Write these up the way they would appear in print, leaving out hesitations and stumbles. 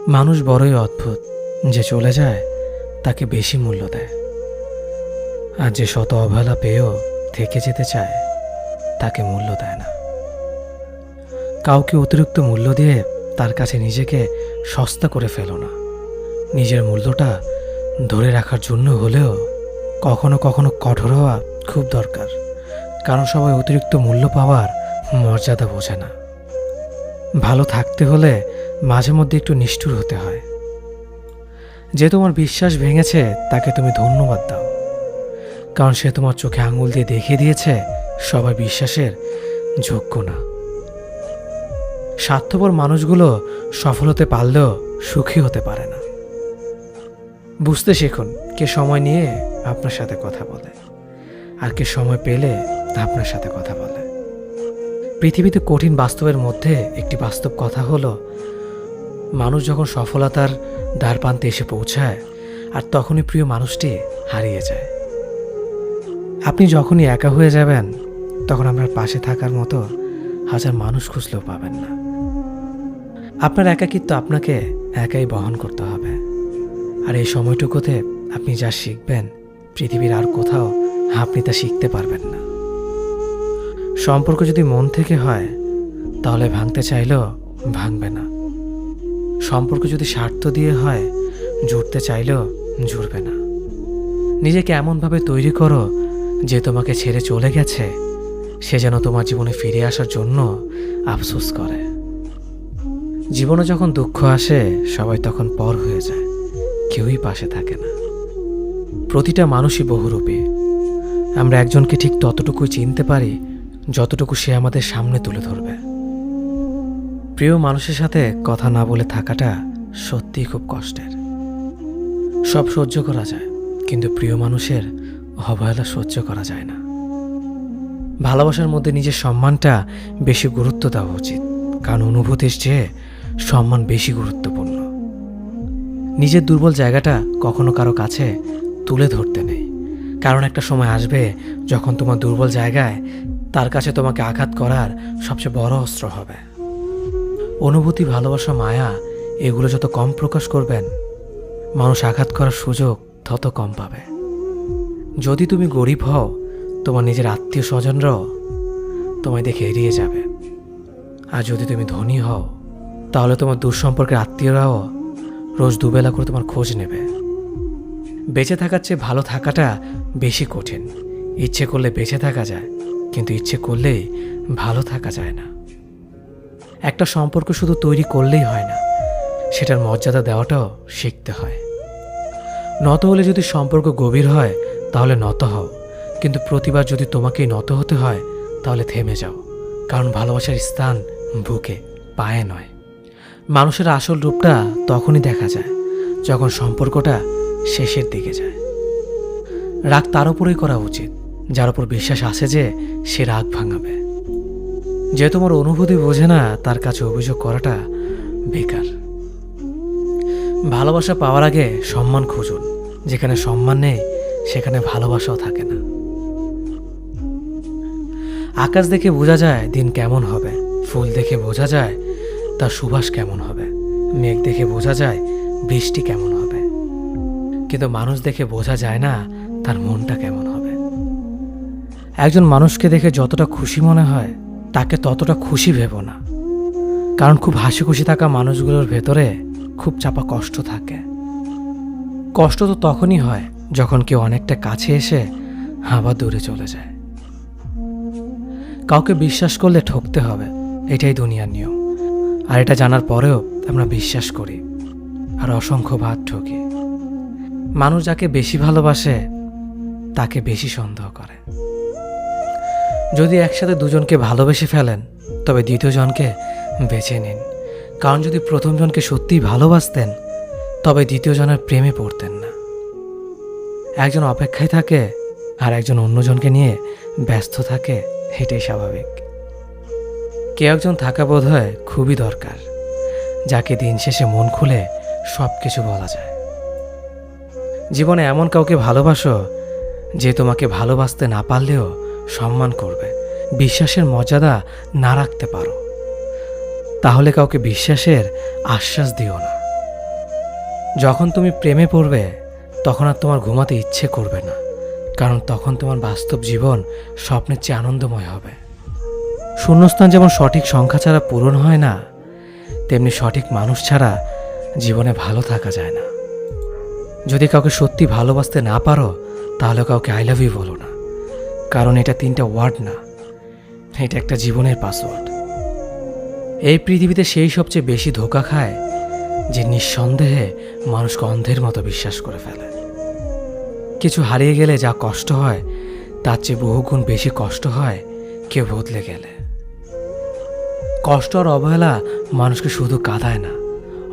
মানুষ বড়ই অদ্ভুত, যে চলে যায় তাকে বেশি মূল্য দেয়, আর যে শত অবহেলা পেয়েও থেকে যেতে চায় তাকে মূল্য দেয় না। কাউকে অতিরিক্ত মূল্য দিয়ে তার কাছে নিজেকে সস্তা করে ফেলো না। নিজের মূল্যটা ধরে রাখার জন্য হলেও কখনো কখনো কঠোর হওয়া খুব দরকার, কারণ সবাই অতিরিক্ত মূল্য পাওয়ার মর্যাদা বোঝে না। ভালো থাকতে হলে মাঝে মধ্যে একটু নিষ্ঠুর হতে হয়। যে তোমার বিশ্বাস ভেঙেছে তাকে তুমি ধন্যবাদ দাও, কারণ সে তোমার চোখে আঙুল দিয়ে দেখিয়ে দিয়েছে সবাই বিশ্বাসের যোগ্য না। স্বার্থপর মানুষগুলো সফল হতে পারলেও সুখী হতে পারে না। বুঝতে শিখুন কে সময় নিয়ে আপনার সাথে কথা বলে, আর কে সময় পেলে আপনার সাথে কথা বলে। পৃথিবীতে কঠিন বাস্তবের মধ্যে একটি বাস্তব কথা হলো, মানুষ যখন সফলতার দ্বারপ্রান্তে এসে পৌঁছায় আর তখনই প্রিয় মানুষটি হারিয়ে যায়। আপনি যখনই একা হয়ে যাবেন তখন আপনার পাশে থাকার মতো হাজার মানুষ খুঁজলেও পাবেন না। আপনার একাকিত্ব আপনাকে একাই বহন করতে হবে, আর এই সময়টুকুতে আপনি যা শিখবেন পৃথিবীর আর কোথাও আপনি তা শিখতে পারবেন না। সম্পর্ক যদি মন থেকে হয় তাহলে ভাঙতে চাইলেও ভাঙবে না। সম্পর্ক যদি স্বার্থ দিয়ে হয় জুড়তে চাইলেও জুড়বে না। নিজেকে এমনভাবে তৈরি করো যে তোমাকে ছেড়ে চলে গেছে সে যেন তোমার জীবনে ফিরে আসার জন্য আফসোস করে। জীবনে যখন দুঃখ আসে সবাই তখন পর হয়ে যায়, কেউই পাশে থাকে না। প্রতিটা মানুষই বহুরূপী। আমরা একজনকে ঠিক ততটুকুই চিনতে পারি যতটুকু সে আমাদের সামনে তুলে ধরবে। প্রিয় মানুষের সাথে কথা না বলে থাকাটা সত্যিই খুব কষ্টের। সব সহ্য করা যায়, কিন্তু প্রিয় মানুষের অবহেলা সহ্য করা যায় না। ভালোবাসার মধ্যে নিজের সম্মানটা বেশি গুরুত্ব দেওয়া উচিত, কারণ অনুভূতির চেয়ে সম্মান বেশি গুরুত্বপূর্ণ। নিজের দুর্বল জায়গাটা কখনো কারো কাছে তুলে ধরতে নেই, কারণ একটা সময় আসবে যখন তোমার দুর্বল জায়গায় তার কাছে তোমাকে আঘাত করার সবচেয়ে বড় অস্ত্র হবে। অনুভূতি, ভালোবাসা, মায়া এগুলো যত কম প্রকাশ করবেন মানুষ আঘাত করার সুযোগ তত কম পাবে। যদি তুমি গরিব হও তোমার নিজের আত্মীয় স্বজনরাও তোমায় দেখে এড়িয়ে যাবে, আর যদি তুমি ধনী হও তাহলে তোমার দূর সম্পর্কের আত্মীয়রাও রোজ দুবেলা করে তোমার খোঁজ নেবে। বেঁচে থাকার চেয়ে ভালো থাকাটা বেশি কঠিন। ইচ্ছে করলে বেঁচে থাকা যায়, কিন্তু ইচ্ছে করলেই ভালো থাকা যায় না। একটা সম্পর্ক শুধু তৈরি করলেই হয় না, সেটার মর্যাদা দেওয়াটাও শিখতে হয়। নত হলে যদি সম্পর্ক গভীর হয় তাহলে নত হও, কিন্তু প্রতিবার যদি তোমাকেই নত হতে হয় তাহলে থেমে যাও, কারণ ভালোবাসার স্থান বুকে, পায়ে নয়। মানুষের আসল রূপটা তখনই দেখা যায় যখন সম্পর্কটা শেষের দিকে যায়। রাগ তার উপরেই করা উচিত যার উপর বিশ্বাস আছে যে সে রাগ ভাঙাবে। যে তোমার অনুভূতি বোঝে না তার কাছে অভিযোগ করাটা বেকার। ভালোবাসা পাওয়ার আগে সম্মান খুঁজুন, যেখানে সম্মান নেই সেখানে ভালোবাসাও থাকে না। আকাশ দেখে বোঝা যায় দিন কেমন হবে, ফুল দেখে বোঝা যায় তার সুবাস কেমন হবে, মেঘ দেখে বোঝা যায় বৃষ্টি কেমন হবে, কিন্তু মানুষ দেখে বোঝা যায় না তার মনটা কেমন হবে। একজন মানুষকে দেখে যতটা খুশি মনে হয় তাকে ততটা খুশি ভেবো না, কারণ খুব হাসি খুশি থাকা মানুষগুলোর ভেতরে খুব চাপা কষ্ট থাকে। কষ্ট তো তখনই হয় যখন কেউ অনেকটা কাছে এসে আবার দূরে চলে যায়। কাউকে বিশ্বাস করলে ঠকতে হবে, এটাই দুনিয়ার নিয়ম। আর এটা জানার পরেও আমরা বিশ্বাস করি আর অসংখ্যবার ঠকি। মানুষ যাকে বেশি ভালোবাসে তাকে বেশি সন্দেহ করে। যদি একসাথে দুজনকে ভালোবেসে ফেলেন তবে দ্বিতীয় জনকে বেছে নিন, কারণ যদি প্রথম জনকে সত্যিই ভালোবাসতেন তবে দ্বিতীয় জনের প্রেমে পড়তেন না। একজন অপেক্ষায় থাকে আর একজন অন্যজনকে নিয়ে ব্যস্ত থাকে, এটাই স্বাভাবিক। কেউ একজন থাকা বোধ হয় খুবই দরকার, যাকে দিন শেষে মন খুলে সব কিছু বলা যায়। জীবনে এমন কাউকে ভালোবাসো যে তোমাকে ভালোবাসতে না পারলেও সম্মান করবে, বিশ্বাসের মর্যাদা না রাখতে পারো তাহলে কাউকে বিশ্বাসের আশ্বাস দিও না, যখন তুমি প্রেমে পড়বে তখন আর তোমার ঘুমাতে ইচ্ছে করবে না, কারণ তখন তোমার বাস্তব জীবন স্বপ্নের চেয়ে আনন্দময় হবে। শূন্যস্থান যেমন সঠিক সংখ্যা ছাড়া পূরণ হয় না, তেমনি সঠিক মানুষ ছাড়া জীবনে ভালো থাকা যায় না। যদি কাউকে সত্যি ভালোবাসতে না পারো, তাহলে কাউকে আই লাভ ইউ বলো না, কারণ এটা 3টা ওয়ার্ড না, এটা একটা জীবনের পাসওয়ার্ড। এই পৃথিবীতে সেই সবচেয়ে বেশি ধোঁকা খায় যে নিঃসন্দেহে মানুষকে অন্ধের মতো বিশ্বাস করে ফেলে। কিছু হারিয়ে গেলে যা কষ্ট হয় তার চেয়ে বহুগুণ বেশি কষ্ট হয় কেউ বদলে গেলে। কষ্ট আর অবহেলা মানুষকে শুধু কাঁদায় না,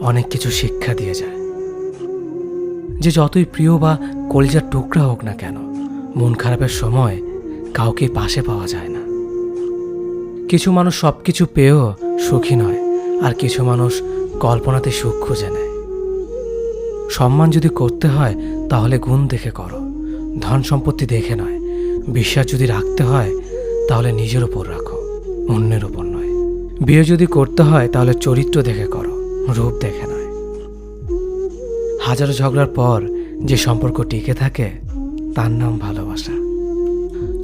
অনেক কিছু শিক্ষা দিয়ে যায়। যে যতই প্রিয় বা কলিজার টুকরা হোক না কেন, মন খারাপের সময় কাউকে পাশে পাওয়া যায় না। কিছু মানুষ সব কিছু পেয়েও সুখী নয়, আর কিছু মানুষ কল্পনাতে সুখ খুঁজে নেয়। সম্মান যদি করতে হয় তাহলে গুণ দেখে করো, ধন সম্পত্তি দেখে নয়। বিশ্বাস যদি রাখতে হয় তাহলে নিজের ওপর রাখো, অন্যের ওপর নয়। বিয়ে যদি করতে হয় তাহলে চরিত্র দেখে করো, রূপ দেখে নয়। হাজারো ঝগড়ার পর যে সম্পর্ক টিকে থাকে তার নাম ভালোবাসা।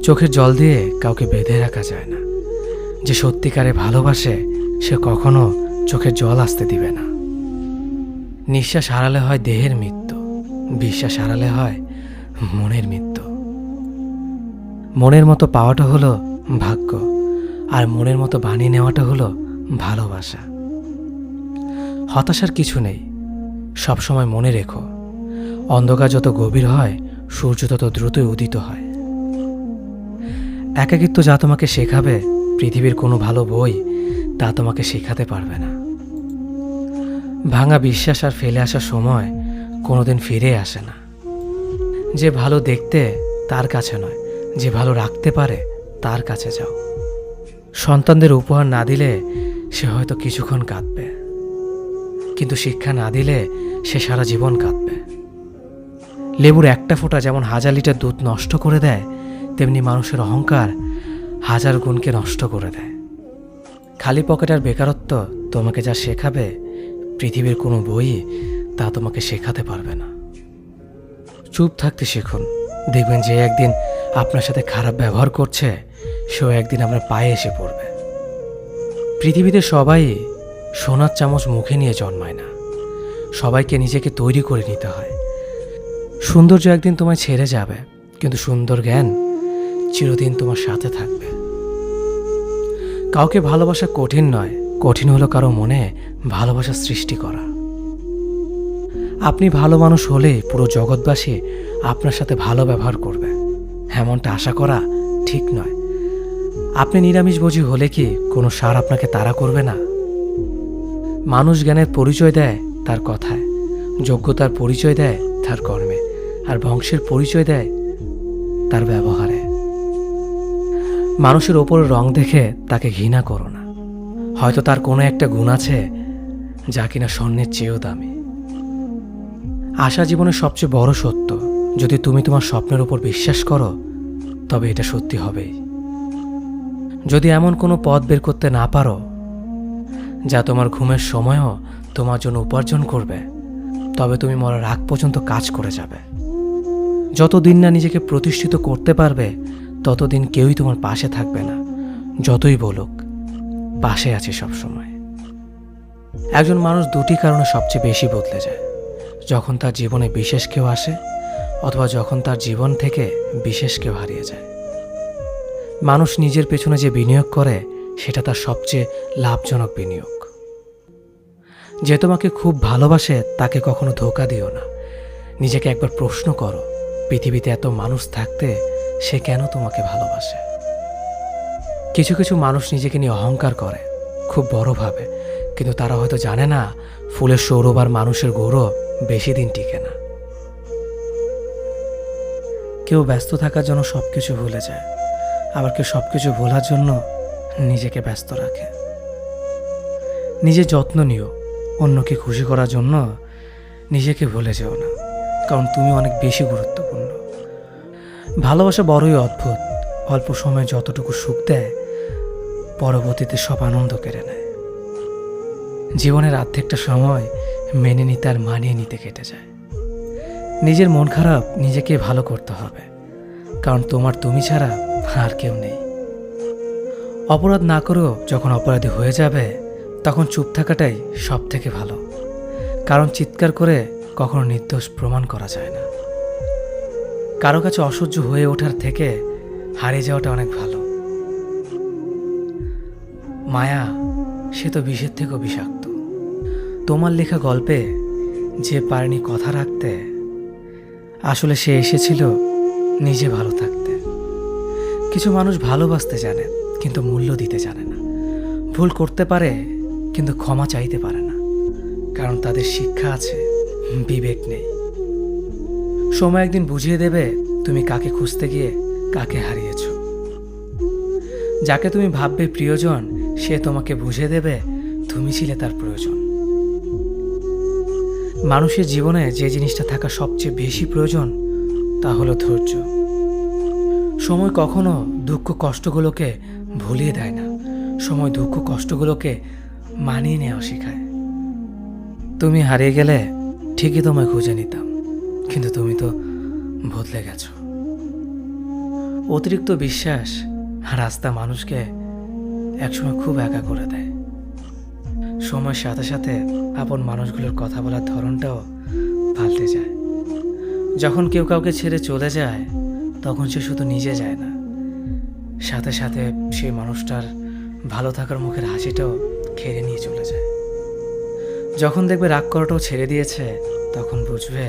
চোখের জল দিয়ে কাউকে বেঁধে রাখা যায় না। যে সত্যিকারে ভালোবাসে সে কখনো চোখের জল আসতে দিবে না। নিঃশ্বাস হারালে হয় দেহের মৃত্যু, বিশ্বাস হারালে হয় মনের মৃত্যু। মনের মতো পাওয়াটা হলো ভাগ্য, আর মনের মতো বানিয়ে নেওয়াটা হলো ভালোবাসা। হতাশার কিছু নেই, সবসময় মনে রেখো, অন্ধকার যত গভীর হয় সূর্য তত দ্রুতই উদিত হয়। একাকিত্ব যা তোমাকে শেখাবে পৃথিবীর কোনো ভালো বই তা তোমাকে শেখাতে পারবে না। ভাঙা বিশ্বাস আর ফেলে আসার সময় কোনোদিন ফিরে আসে না। যে ভালো দেখতে তার কাছে নয়, যে ভালো রাখতে পারে তার কাছে যাও। সন্তানদের উপহার না দিলে সে হয়তো কিছুক্ষণ কাঁদবে, কিন্তু শিক্ষা না দিলে সে সারা জীবন কাঁদবে। লেবুর একটা ফোঁটা যেমন 1000 লিটার দুধ নষ্ট করে দেয়, তেমনি মানুষের অহংকার 1000 গুণকে নষ্ট করে দেয়। খালি পকেট আর বেকারত্ব তোমাকে যা শেখাবে পৃথিবীর কোনো বই তা তোমাকে শেখাতে পারবে না। চুপ থাকতে শিখুন, দেখবেন যে একদিন আপনার সাথে খারাপ ব্যবহার করছে সেও একদিন আপনার পায়ে এসে পড়বে। পৃথিবীতে সবাই সোনার চামচ মুখে নিয়ে জন্মায় না, সবাইকে নিজেকে তৈরি করে নিতে হয়। সৌন্দর্য একদিন তোমায় ছেড়ে যাবে, কিন্তু সুন্দর জ্ঞান চিরদিন তোমার সাথে থাকবে। কাউকে ভালোবাসা কঠিন নয়, কঠিন হলো কারো মনে ভালোবাসা সৃষ্টি করা। আপনি ভালো মানুষ হলে পুরো জগৎবাসী আপনার সাথে ভালো ব্যবহার করবে, এমনটা আশা করা ঠিক নয়। আপনি নিরামিষভোজী হলে কি কোনো সার আপনাকে তাড়া করবে না? মানুষ জ্ঞানের পরিচয় দেয় তার কথায়, যোগ্যতার পরিচয় দেয় তার কর্মে, আর বংশের পরিচয় দেয় তার ব্যবহারে। মানুষের ওপর রং দেখে তাকে ঘৃণা করো না, হয়তো তার কোনো একটা গুণ আছে যা কিনা স্বর্ণের চেয়েও দামি। আশা জীবনের সবচেয়ে বড় সত্য। যদি তুমি তোমার স্বপ্নের উপর বিশ্বাস করো তবে এটা সত্যি হবেই। যদি এমন কোনো পথ বের করতে না পারো যা তোমার ঘুমের সময়ও তোমার জন্য উপার্জন করবে, তবে তুমি মরার আগ পর্যন্ত কাজ করে যাবে। যতদিন না নিজেকে প্রতিষ্ঠিত করতে পারবে ততদিন কেউই তোমার পাশে থাকবে না, যতই বলুক পাশে আছে সবসময়। একজন মানুষ দুটি কারণে সবচেয়ে বেশি বদলে যায়: যখন তার জীবনে বিশেষ কেউ আসে, অথবা যখন তার জীবন থেকে বিশেষ কেউ হারিয়ে যায়। মানুষ নিজের পেছনে যে বিনিয়োগ করে সেটা তার সবচেয়ে লাভজনক বিনিয়োগ। যে তোমাকে খুব ভালোবাসে তাকে কখনো ধোঁকা দিও না। নিজেকে একবার প্রশ্ন করো, পৃথিবীতে এত মানুষ থাকতে সে কেন তোমাকে ভালোবাসে? কিছু কিছু মানুষ নিজেকে নিয়ে অহংকার করে, খুব বড় ভাবে, কিন্তু তারা হয়তো জানে না ফুলের সৌরভ আর মানুষের গৌরব বেশি দিন টিকে না। কেউ ব্যস্ত থাকার জন্য সবকিছু ভুলে যায়, আবার কেউ সবকিছু ভোলার জন্য নিজেকে ব্যস্ত রাখে। নিজের যত্ন নিও, অন্যকে খুশি করার জন্য নিজেকে ভুলে যেও না, কারণ তুমি অনেক বেশি গুরুত্বপূর্ণ। ভালোবাসা বড়ই অদ্ভুত, অল্প সময়ে যতটুকু সুখ দেয় পরবর্তীতে সব আনন্দ কেড়ে নেয়। জীবনের অর্ধেকটা সময় মেনে নিতে আর মানিয়ে নিতে কেটে যায়। নিজের মন খারাপ নিজেকে ভালো করতে হবে, কারণ তোমার তুমি ছাড়া আর কেউ নেই। অপরাধ না করেও যখন অপরাধী হয়ে যাবে, তখন চুপ থাকাটাই সব থেকে ভালো, কারণ চিৎকার করে কখনো নির্দোষ প্রমাণ করা যায় না। কারো কাছে অসহ্য হয়ে ওঠার থেকে হারিয়ে যাওয়াটা অনেক ভালো। মায়া সে তো বিষের থেকেও বিষাক্ত। তোমার লেখা গল্পে যে পারেনি কথা রাখতে, আসলে সে এসেছিল নিজে ভালো থাকতে। কিছু মানুষ ভালোবাসতে জানে কিন্তু মূল্য দিতে জানে না। ভুল করতে পারে কিন্তু ক্ষমা চাইতে পারে না, কারণ তাদের শিক্ষা আছে, বিবেক নেই। সময় একদিন বুঝিয়ে দেবে তুমি কাকে খুঁজতে গিয়ে কাকে হারিয়েছ। যাকে তুমি ভাববে প্রিয়জন, সে তোমাকে বুঝিয়ে দেবে তুমি ছিলে তার প্রয়োজন। মানুষের জীবনে যে জিনিসটা থাকা সবচেয়ে বেশি প্রয়োজন তা হলো ধৈর্য। সময় কখনো দুঃখ কষ্টগুলোকে ভুলিয়ে দেয় না, সময় দুঃখ কষ্টগুলোকে মানিয়ে নেওয়া শেখায়। তুমি হারিয়ে গেলে ঠিকই তোমায় খুঁজে নিতাম, কিন্তু তুমি তো বদলে গেছো। অতিরিক্ত বিশ্বাস আর আস্থা মানুষকে একসময় খুব একা করে দেয়। সময়ের সাথে সাথে আপন মানুষগুলোর কথা বলার ধরনটাও পাল্টে যায়। যখন কেউ কাউকে ছেড়ে চলে যায়, তখন সে শুধু নিজে যায় না, সাথে সাথে সেই মানুষটার ভালো থাকার মুখের হাসিটাও খেয়ে নিয়ে চলে যায়। যখন দেখবে রাগ করাটাও ছেড়ে দিয়েছে, তখন বুঝবে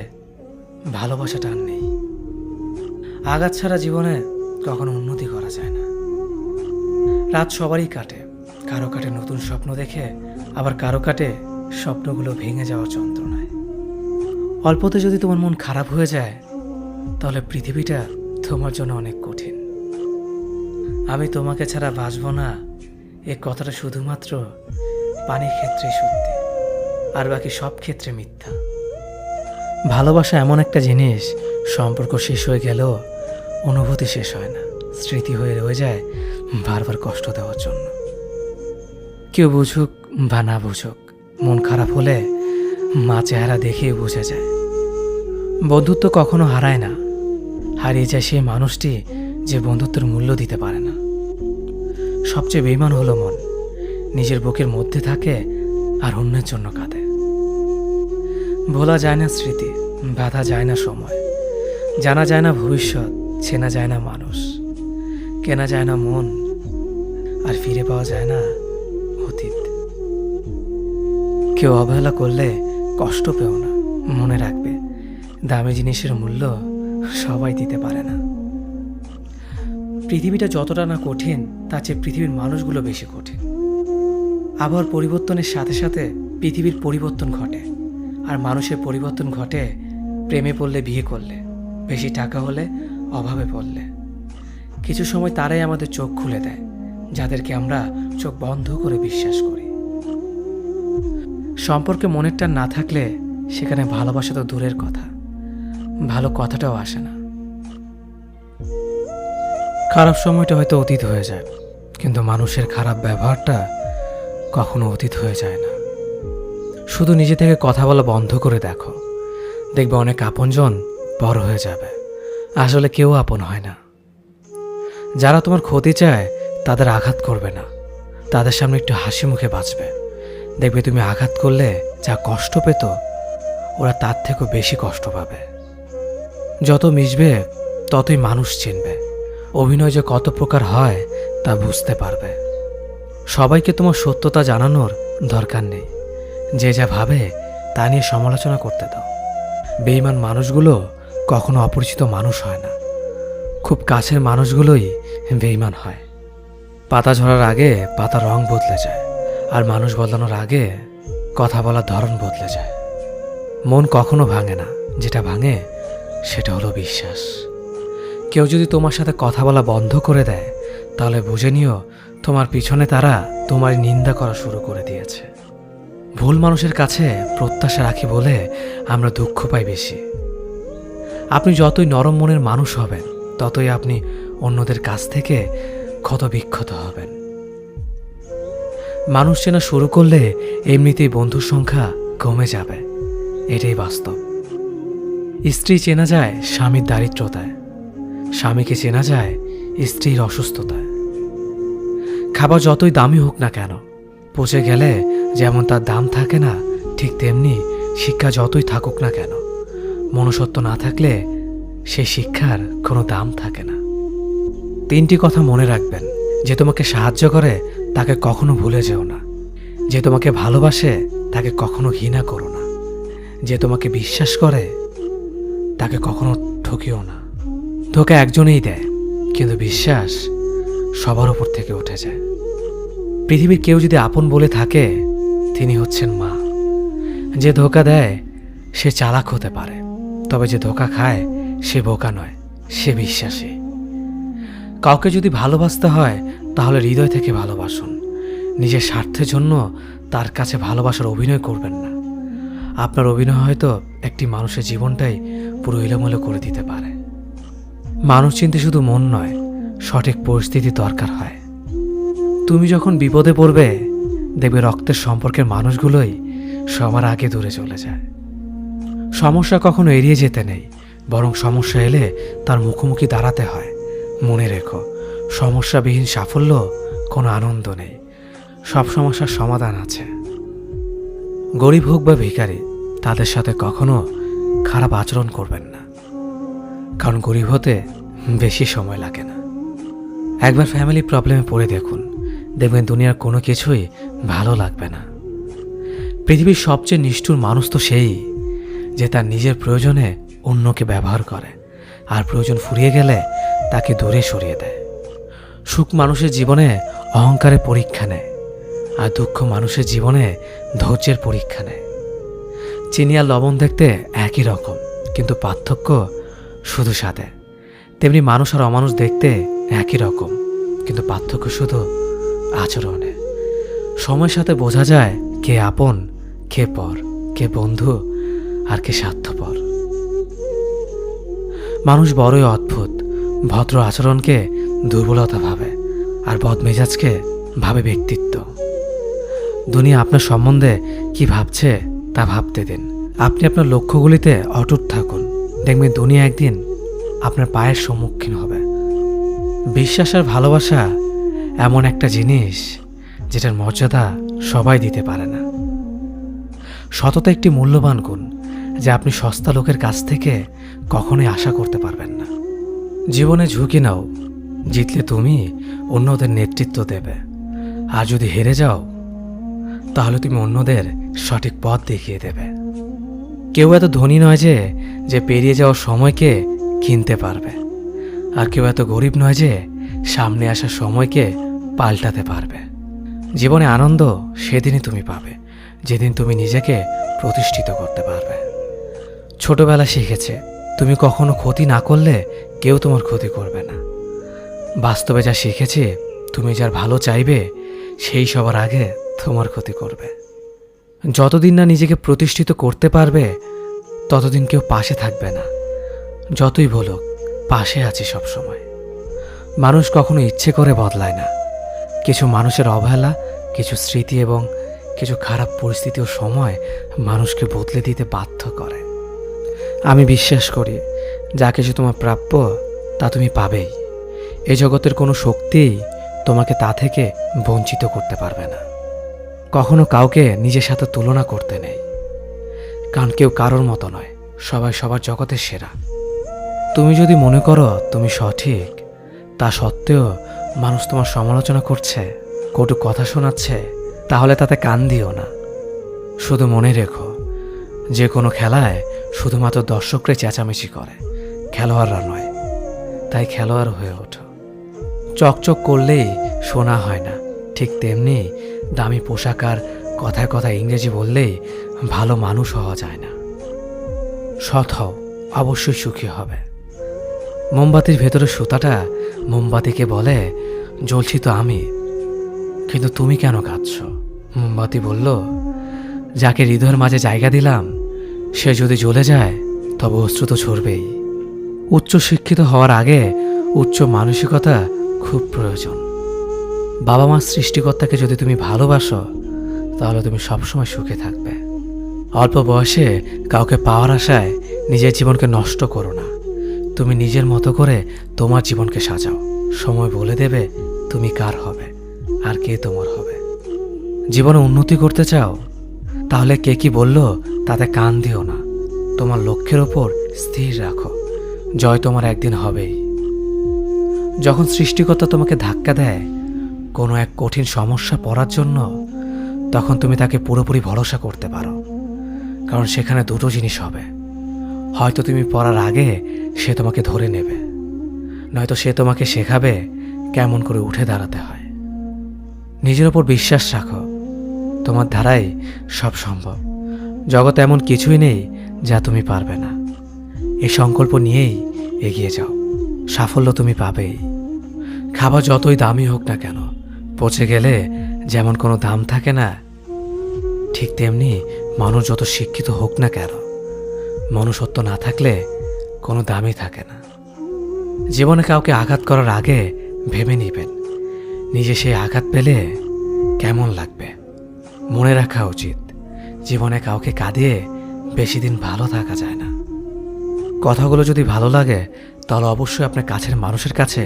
ভালোবাসাটা আর নেই। আঘাত ছাড়া জীবনে কখনো উন্নতি করা যায় না। রাত সবারই কাটে, কারো কাটে নতুন স্বপ্ন দেখে, আবার কারো কাটে স্বপ্নগুলো ভেঙে যাওয়ার যন্ত্রণায়। অল্পতে যদি তোমার মন খারাপ হয়ে যায়, তাহলে পৃথিবীটা তোমার জন্য অনেক কঠিন। আমি তোমাকে ছাড়া বাঁচব না, এ কথাটা শুধুমাত্র পানির ক্ষেত্রে সত্যি, আর বাকি সব ক্ষেত্রে মিথ্যা। ভালোবাসা এমন একটা জিনিস, সম্পর্ক শেষ হয়ে গেলেও অনুভূতি শেষ হয় না, স্মৃতি হয়ে রয়ে যায় বারবার কষ্ট দেওয়ার জন্য। কেউ বুঝুক বা না বুঝুক, মন খারাপ হলে মা চেহারা দেখেই বুঝে যায়। বন্ধুত্ব কখনো হারায় না, হারিয়ে যায় সেই মানুষটি যে বন্ধুত্বের মূল্য দিতে পারে না। সবচেয়ে বেঈমান হলো মন, নিজের বুকের মধ্যে থাকে আর অন্যের জন্য কাঁদে। ভোলা যায় না স্মৃতি, বাধা যায় না সময়, জানা যায় না ভবিষ্যৎ, চেনা যায় না মানুষ, কেনা যায় না মন, আর ফিরে পাওয়া যায় না অতীত। কেউ অবহেলা করলে কষ্ট পেও না, মনে রাখবে দামি জিনিসের মূল্য সবাই দিতে পারে না। পৃথিবীটা যতটা না কঠিন, তার চেয়ে পৃথিবীর মানুষগুলো বেশি কঠিন। আবহাওয়ার পরিবর্তনের সাথে সাথে পৃথিবীর পরিবর্তন ঘটে, আর মানুষের পরিবর্তন ঘটে প্রেমে পড়লে, বিয়ে করলে, বেশি টাকা হলে, অভাবে পড়লে। কিছু সময় তারাই আমাদের চোখ খুলে দেয়, যাদেরকে আমরা চোখ বন্ধ করে বিশ্বাস করি। সম্পর্কে মনের টান না থাকলে সেখানে ভালোবাসা তো দূরের কথা, ভালো কথাটাও আসে না। খারাপ সময়টা হয়তো অতীত হয়ে যায়, কিন্তু মানুষের খারাপ ব্যবহারটা কখনো অতীত হয়ে যায় না। শুধু নিজে থেকে কথা বলা বন্ধ করে দেখো, দেখবে অনেক আপনজন বড় হয়ে যাবে। আসলে কেউ আপন হয় না। যারা তোমার ক্ষতি চায় তাদের আঘাত করবে না, তাদের সামনে একটু হাসি মুখে বাঁচবে। দেখবে তুমি আঘাত করলে যা কষ্ট পেত, ওরা তার থেকেও বেশি কষ্ট পাবে। যত মিশবে ততই মানুষ চিনবে, অভিনয় যে কত প্রকার হয় তা বুঝতে পারবে। সবাইকে তোমার সত্যতা জানানোর দরকার নেই, যে যা ভাবে তা নিয়ে সমালোচনা করতে দাও। বেঈমান মানুষগুলো কখনো অপরিচিত মানুষ হয় না, খুব কাছের মানুষগুলোই বেঈমান হয়। পাতা ঝরার আগে পাতার রং বদলে যায়, আর মানুষ বদলানোর আগে কথা বলার ধরন বদলে যায়। মন কখনো ভাঙে না, যেটা ভাঙে সেটা হলো বিশ্বাস। কেউ যদি তোমার সাথে কথা বলা বন্ধ করে দেয়, তাহলে বুঝে নিও তোমার পিছনে তারা তোমার নিন্দা করা শুরু করে দিয়েছে। ভুল মানুষের কাছে প্রত্যাশা রাখি বলে আমরা দুঃখ পাই বেশি। আপনি যতই নরম মনের মানুষ হবেন, ততই আপনি অন্যদের কাছ থেকে ক্ষত বিক্ষত হবেন। মানুষ চেনা শুরু করলে এমনিতেই বন্ধুর সংখ্যা কমে যাবে, এটাই বাস্তব। স্ত্রী চেনা যায় স্বামীর দারিদ্রতায়, স্বামীকে চেনা যায় স্ত্রীর অসুস্থতায়। খাবার যতই দামি হোক না কেন, পচে গেলে যেমন তার দাম থাকে না, ঠিক তেমনি শিক্ষা যতই থাকুক না কেন, মনুষ্যত্ব না থাকলে সেই শিক্ষার কোনো দাম থাকে না। 3টি কথা মনে রাখবেন। যে তোমাকে সাহায্য করে তাকে কখনো ভুলে যেও না। যে তোমাকে ভালোবাসে তাকে কখনো ঘৃণা করো না। যে তোমাকে বিশ্বাস করে তাকে কখনো ঠকিও না। ধোঁকা একজনেই দেয়, কিন্তু বিশ্বাস সবার উপর থেকে উঠে যায়। পৃথিবীর কেউ যদি আপন বলে থাকে, তিনি হচ্ছেন মা। যে ধোঁকা দেয় সে চালাক হতে পারে, তবে যে ধোঁকা খায় সে বোকা নয়, সে বিশ্বাসী। কাউকে যদি ভালোবাসতে হয় তাহলে হৃদয় থেকে ভালোবাসুন। নিজের স্বার্থের জন্য তার কাছে ভালোবাসার অভিনয় করবেন না। আপনার অভিনয় হয়তো একটি মানুষের জীবনটাই পুরো এলোমেলো করে দিতে পারে। মানুষ চিনতে শুধু মন নয়, সঠিক পরিস্থিতি দরকার হয়। তুমি যখন বিপদে পড়বে, দেখবে রক্তের সম্পর্কের মানুষগুলোই সবার আগে দূরে চলে যায়। সমস্যা কখনো এড়িয়ে যেতে নেই, বরং সমস্যা এলে তার মুখোমুখি দাঁড়াতে হয়। মনে রেখো, সমস্যাবিহীন সাফল্য কোনো আনন্দ নেই। সব সমস্যার সমাধান আছে। গরিব হোক বা ভিখারি, তাদের সাথে কখনো খারাপ আচরণ করবেন না, কারণ গরিব হতে বেশি সময় লাগে না। একবার ফ্যামিলি প্রবলেমে পড়ে দেখুন, দেখবেন দুনিয়ার কোনো কিছুই ভালো লাগবে না। পৃথিবীর সবচেয়ে নিষ্ঠুর মানুষ তো সেই, যে তার নিজের প্রয়োজনে অন্যকে ব্যবহার করে, আর প্রয়োজন ফুরিয়ে গেলে তাকে দূরে সরিয়ে দেয়। সুখ মানুষের জীবনে অহংকারের পরীক্ষা নেয়, আর দুঃখ মানুষের জীবনে ধৈর্যের পরীক্ষা নেয়। চিনি আর লবণ দেখতে একই রকম, কিন্তু পার্থক্য শুধু স্বাদে। তেমনি মানুষ আর অমানুষ দেখতে একই রকম, কিন্তু পার্থক্য শুধু আচরণে। সময়ের সাথে বোঝা যায় কে আপন, কে পর, কে বন্ধু আর কে স্বার্থপর। মানুষ বড়ই অদ্ভুত। ভদ্র আচরণকে দুর্বলতা ভাবে, আর বদমেজাজকে ভাবে ব্যক্তিত্ব। দুনিয়া আপনার সম্বন্ধে কি ভাবছে তা ভাবতে দিন। আপনি আপনার লক্ষ্যগুলিতে অটুট থাকুন, দেখবেন দুনিয়া একদিন আপনার পায়ের সম্মুখীন হবে। বিশ্বাস আর ভালোবাসা এমন একটা জিনিস যেটার মর্যাদা সবাই দিতে পারে না। সততা একটি মূল্যবান গুণ, যা আপনি সস্তা লোকের কাছ থেকে কখনোই আশা করতে পারবেন না। জীবনে ঝুঁকি নাও, জিতলে তুমি অন্যদের নেতৃত্ব দেবে, আর যদি হেরে যাও তাহলে তুমি অন্যদের সঠিক পথ দেখিয়ে দেবে। কেউ এত ধনী নয় যে পেরিয়ে যাওয়ার সময়কে কিনতে পারবে, আর কেউ এত গরিব নয় যে সামনে আসা সময়কে পাল্টাতে পারবে। জীবনে আনন্দ সেদিনই তুমি পাবে, যেদিন তুমি নিজেকে প্রতিষ্ঠিত করতে পারবে। ছোটবেলা শিখেছে, তুমি কখনো ক্ষতি না করলে কেউ তোমার ক্ষতি করবে না। বাস্তবে যা শিখেছি, তুমি যার ভালো চাইবে সেই সবার আগে তোমার ক্ষতি করবে। যতদিন না নিজেকে প্রতিষ্ঠিত করতে পারবে, ততদিন কেউ পাশে থাকবে না। যতই বলুক, পাশে আছি সবসময়। মানুষ কখনো ইচ্ছে করে বদলায় না। কিছু মানুষের অবহেলা, কিছু স্মৃতি এবং কিছু খারাপ পরিস্থিতি ও সময় মানুষকে বদলে দিতে বাধ্য করে। আমি বিশ্বাস করি, যা কিছু তোমার প্রাপ্য তা তুমি পাবেই। এই জগতের কোনো শক্তিই তোমাকে তা থেকে বঞ্চিত করতে পারবে না। কখনো কাউকে নিজের সাথে তুলনা করতে নেই, কারণ কেউ কারোর মতো নয়, সবাই সবার জগতের সেরা। তুমি যদি মনে করো তুমি সঠিক, তা সত্ত্বেও মানুষ তোমার সমালোচনা করছে, কটু কথা শোনাচ্ছে, তাহলে তাতে কান দিও না। শুধু মনে রেখো, যে কোনো খেলায় শুধুমাত্র দর্শকরাই চেঁচামেচি করে, খেলোয়াড়রা নয়। তাই খেলোয়াড় হয়ে ওঠো। চকচক করলেই শোনা হয় না, ঠিক তেমনি দামি পোশাক আর কথায় কথায় ইংরেজি বললেই ভালো মানুষ হওয়া যায় না। সৎ হও, অবশ্যই সুখী হবে। মোমবাতির ভেতরে সুতাটা মোমবাতিকে বলে, জ্বলছি তো আমি, কিন্তু তুমি কেন কাঁদছ? মোমবাতি বলল, যাকে হৃদয়ের মাঝে জায়গা দিলাম সে যদি জ্বলে যায় তবে অশ্রু তো ঝরবেই। উচ্চ শিক্ষিত হওয়ার আগে উচ্চ মানসিকতা খুব প্রয়োজন। বাবা মা সৃষ্টিকর্তাকে যদি তুমি ভালোবাসো তাহলে তুমি সবসময় সুখে থাকবে। অল্প বয়সে কাউকে পাওয়ার আশায় নিজের জীবনকে নষ্ট করো না। তুমি নিজের মতো করে তোমার জীবনকে সাজাও। সময় বলে দেবে তুমি কার হবে আর কে তোমার হবে। জীবনে উন্নতি করতে চাও তাহলে কে কি বলল তাতে কান দিও না। তোমার লক্ষ্যের ওপর স্থির রাখো, জয় তোমার একদিন হবেই। যখন সৃষ্টিকর্তা তোমাকে ধাক্কা দেয় কোনো এক কঠিন সমস্যা পড়ার জন্য, তখন তুমি তাকে পুরোপুরি ভরসা করতে পারো। কারণ সেখানে দুটো জিনিস হবে, হয়তো তুমি পড়ার আগে সে তোমাকে ধরে নেবে, নয়তো সে তোমাকে শেখাবে কেমন করে উঠে দাঁড়াতে হয়। নিজের ওপর বিশ্বাস রাখো, তোমার দ্বারাই সব সম্ভব। জগতে এমন কিছুই নেই যা তুমি পারবে না। এই সংকল্প নিয়েই এগিয়ে যাও, সাফল্য তুমি পাবেই। খাবার যতই দামি হোক না কেন, পচে গেলে যেমন কোনো দাম থাকে না, ঠিক তেমনি মানুষ যত শিক্ষিত হোক না কেন, মনুষ্যত্ব না থাকলে কোনো দামই থাকে না। জীবনে কাউকে আঘাত করার আগে ভেবে নিবেন নিজে সেই আঘাত পেলে কেমন লাগবে। মনে রাখা উচিত, জীবনে কাউকে কাঁদিয়ে বেশি দিন ভালো থাকা যায় না। কথাগুলো যদি ভালো লাগে তাহলে অবশ্যই আপনার কাছের মানুষের কাছে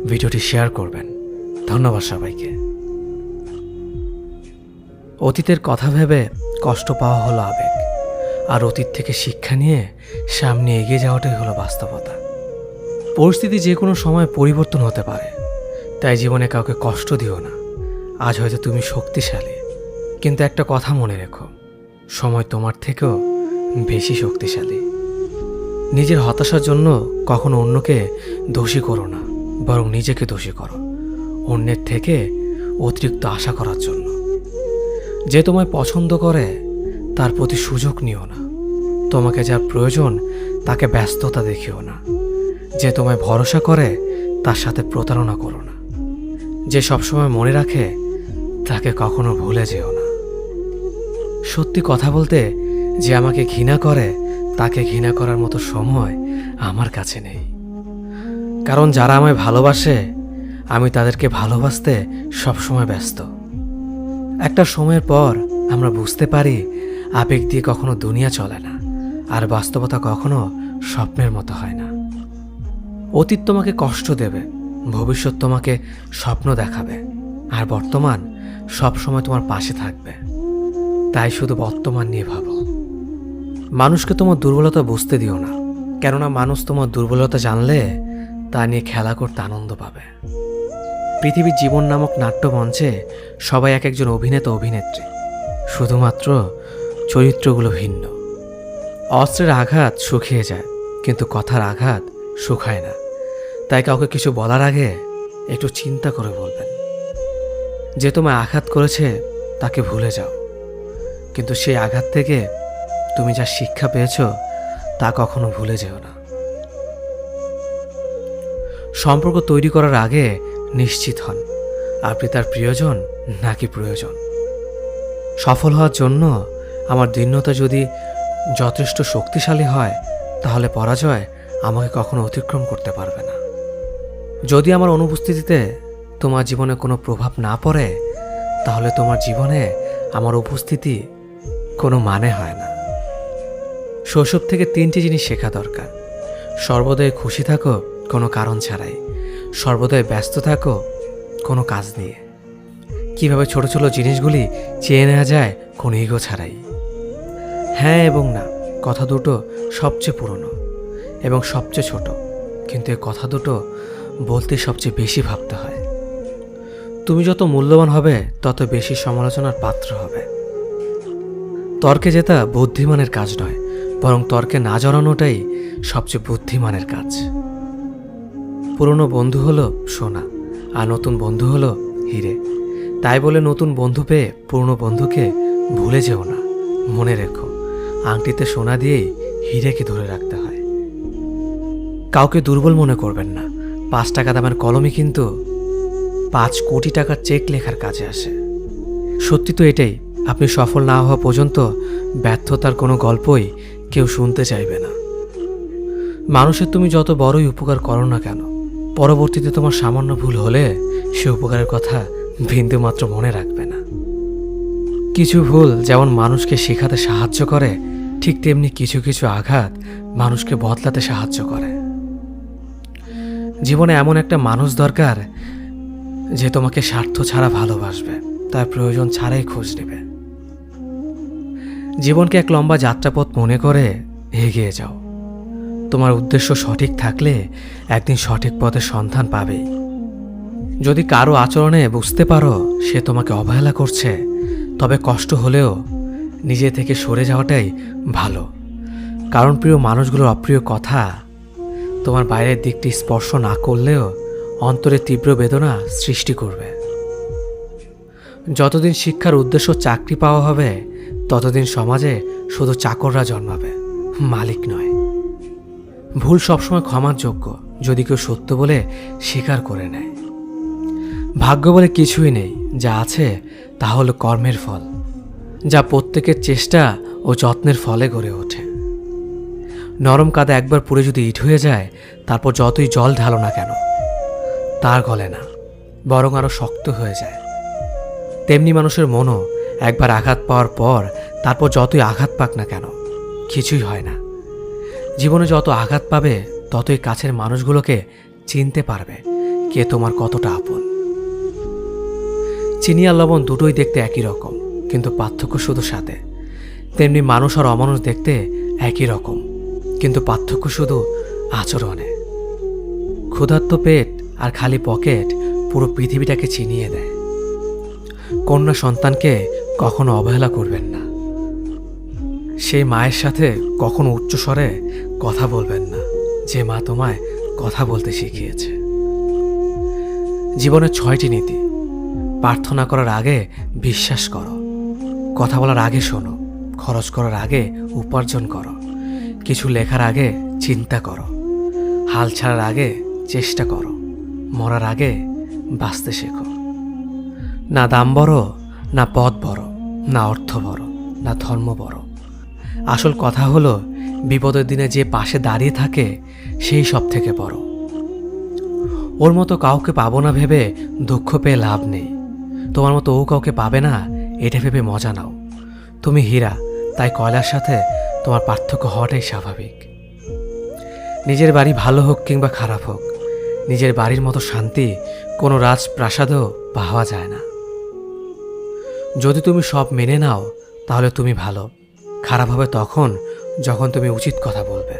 ভিডিওটি শেয়ার করবেন। ধন্যবাদ সবাইকে। অতীতের কথা ভেবে কষ্ট পাওয়া হলো আবেগ, আর অতীত থেকে শিক্ষা নিয়ে সামনে এগিয়ে যাওয়াটাই হলো বাস্তবতা। পরিস্থিতি যে কোনো সময় পরিবর্তন হতে পারে, তাই জীবনে কাউকে কষ্ট দিও না। আজ হয়তো তুমি শক্তিশালী, কিন্তু একটা কথা মনে রেখো, সময় তোমার থেকেও বেশি শক্তিশালী। নিজের হতাশার জন্য কখনো অন্যকে দোষী করো না, বরং নিজেকে দোষী করো অন্যের থেকে অতিরিক্ত আশা করার জন্য। যে তোমায় পছন্দ করে তার প্রতি সুযোগ নিও না। তোমাকে যার প্রয়োজন তাকে ব্যস্ততা দেখিও না। যে তোমায় ভরসা করে তার সাথে প্রতারণা করো না। যে সবসময় মনে রাখে তাকে কখনো ভুলে যেও না। সত্যি কথা বলতে, যে আমাকে ঘৃণা করে তাকে ঘৃণা করার মতো সময় আমার কাছে নেই। কারণ যারা আমায় ভালোবাসে আমি তাদেরকে ভালোবাসতে সবসময় ব্যস্ত। একটা সময়ের পর আমরা বুঝতে পারি আবেগ দিয়ে কখনো দুনিয়া চলে না, আর বাস্তবতা কখনো স্বপ্নের মতো হয় না। অতীত তোমাকে কষ্ট দেবে, ভবিষ্যৎ তোমাকে স্বপ্ন দেখাবে, আর বর্তমান সবসময় তোমার পাশে থাকবে। তাই শুধু বর্তমান নিয়ে ভাবো। মানুষকে তোমার দুর্বলতা বুঝতে দিও না, কেননা মানুষ তোমার দুর্বলতা জানলে তা নিয়ে খেলা করতে আনন্দ পাবে। পৃথিবীর জীবন নামক নাট্যমঞ্চে সবাই এক একজন অভিনেতা অভিনেত্রী, শুধুমাত্র চরিত্রগুলো ভিন্ন। অস্ত্রের আঘাত শুকিয়ে যায়, কিন্তু কথার আঘাত শুকায় না। তাই কাউকে কিছু বলার আগে একটু চিন্তা করে বলবেন। যে তোমায় আঘাত করেছে তাকে ভুলে যাও, কিন্তু সেই আঘাত থেকে তুমি যা শিক্ষা পেয়েছ তা কখনো ভুলে যেও না। সম্পর্ক তৈরি করার আগে নিশ্চিত হন আপনি তার প্রিয়জন নাকি প্রয়োজন। সফল হওয়ার জন্য আমার দৃঢ়তা যদি যথেষ্ট শক্তিশালী হয়, তাহলে পরাজয় আমাকে কখনো অতিক্রম করতে পারবে না। যদি আমার অনুপস্থিতিতে তোমার জীবনে কোনো প্রভাব না পড়ে, তাহলে তোমার জীবনে আমার উপস্থিতি কোনো মানে হয় না। শৈশব থেকে 3টি জিনিস শেখা দরকার: সর্বদাই খুশি থাকো কোনো কারণ ছাড়াই, সর্বদাই ব্যস্ত থাকো কোনো কাজ নিয়ে, কিভাবে ছোট ছোট জিনিসগুলি চেয়ে নেওয়া যায় কোনো ইগো ছাড়াই। হ্যাঁ এবং না কথা দুটো সবচেয়ে পুরনো এবং সবচেয়ে ছোট, কিন্তু এই কথা দুটো বলতে সবচেয়ে বেশি ভাবতে হয়। তুমি যত মূল্যবান হবে তত বেশি সমালোচনার পাত্র হবে। তর্কে জেতা বুদ্ধিমানের কাজ নয়, বরং তর্কে না জড়ানোটাই সবচেয়ে বুদ্ধিমানের কাজ। পুরনো বন্ধু হলো সোনা, আর নতুন বন্ধু হলো হিরে। তাই বলে নতুন বন্ধু পেয়ে পুরনো বন্ধুকে ভুলে যেও না। মনে রেখো, আংটিতে সোনা দিয়েই হিরেকে ধরে রাখতে হয়। কাউকে দুর্বল মনে করবেন না। 5 টাকা দামের কলমই কিন্তু 5 কোটি টাকার চেক লেখার কাজে আসে। সত্যি তো এটাই, আপনি সফল না হওয়া পর্যন্ত ব্যর্থতার কোনো গল্পই কেউ শুনতে চাইবে না। মানুষের তুমি যত বড়ই উপকার করো না কেন, পরবর্তীতে তোমার সামান্য ভুল হলে সে উপকারের কথা বিন্দুমাত্র মনে রাখবে না। কিছু ভুল যেমন মানুষকে শেখাতে সাহায্য করে, ঠিক তেমনি কিছু কিছু আঘাত মানুষকে বদলাতে সাহায্য করে। জীবনে এমন একটা মানুষ দরকার যে তোমাকে স্বার্থ ছাড়া ভালোবাসবে, তার প্রয়োজন ছাড়াই খোঁজ নেবে। জীবনকে এক লম্বা যাত্রাপথ মনে করে এগিয়ে যাও। তোমার উদ্দেশ্য সঠিক থাকলে একদিন সঠিক পথের সন্ধান পাবেই। যদি কারো আচরণে বুঝতে পারো সে তোমাকে অবহেলা করছে, তবে কষ্ট হলেও নিজে থেকে সরে যাওয়াটাই ভালো। কারণ প্রিয় মানুষগুলোর অপ্রিয় কথা তোমার বাইরের দিকটি স্পর্শ না করলেও অন্তরে তীব্র বেদনা সৃষ্টি করবে। যতদিন শিক্ষার উদ্দেশ্য চাকরি পাওয়া হবে, ততদিন সমাজে শুধু চাকররা জন্মাবে, মালিক নয়। ভুল সবসময় ক্ষমার যোগ্য যদি কেউ সত্য বলে স্বীকার করে নেয়। ভাগ্য বলে কিছুই নেই, যা আছে তা হলো কর্মের ফল, যা প্রত্যেকের চেষ্টা ও যত্নের ফলে গড়ে ওঠে। নরম কাদা একবার পুড়ে যদি ইট হয়ে যায়, তারপর যতই জল ঢালো না কেন তার গলে না, বরং আরও শক্ত হয়ে যায়। তেমনি মানুষের মনও একবার আঘাত পাওয়ার পর তারপর যতই আঘাত পাক না কেন কিছুই হয় না। জীবনে যত আঘাত পাবে ততই কাছের মানুষগুলোকে চিনতে পারবে কে তোমার কতটা আপন। চিনি আর লবণ দুটোই দেখতে একই রকম, কিন্তু পার্থক্য শুধু সাথে। তেমনি মানুষ আর অমানুষ দেখতে একই রকম, কিন্তু পার্থক্য শুধু আচরণে। ক্ষুধার্ত পেট আর খালি পকেট পুরো পৃথিবীটাকে চিনিয়ে দেয়। কন্যা সন্তানকে কখনো অবহেলা করবেন না। সেই মায়ের সাথে কখনো উচ্চস্বরে কথা বলবেন না, যে মা তোমায় কথা বলতে শিখিয়েছে। জীবনের 6টি নীতি। প্রার্থনা করার আগে বিশ্বাস করো, কথা বলার আগে শোনো, খরচ করার আগে উপার্জন করো, কিছু লেখার আগে চিন্তা করো, হাল ছাড়ার আগে চেষ্টা করো, মরার আগে বাঁচতে শেখো। না দাম বড়, না পদ বড়, না অর্থ বড়, না ধর্ম বড়। আসল কথা হলো বিপদের দিনে যে পাশে দাঁড়িয়ে থাকে সেই সব থেকে বড়। ওর মতো কাউকে পাবো না ভেবে দুঃখ পেয়ে লাভ নেই। তোমার মতো ও কাউকে পাবে না এটা ভেবে মজা নাও। তুমি হীরা, তাই কয়লার সাথে তোমার পার্থক্য হওয়াটাই স্বাভাবিক। নিজের বাড়ি ভালো হোক কিংবা খারাপ হোক, নিজের বাড়ির মতো শান্তি কোনো রাজপ্রাসাদেও পাওয়া যায় না। যদি তুমি সব মেনে নাও তাহলে তুমি ভালো। খারাপ হবে তখন যখন তুমি উচিত কথা বলবে।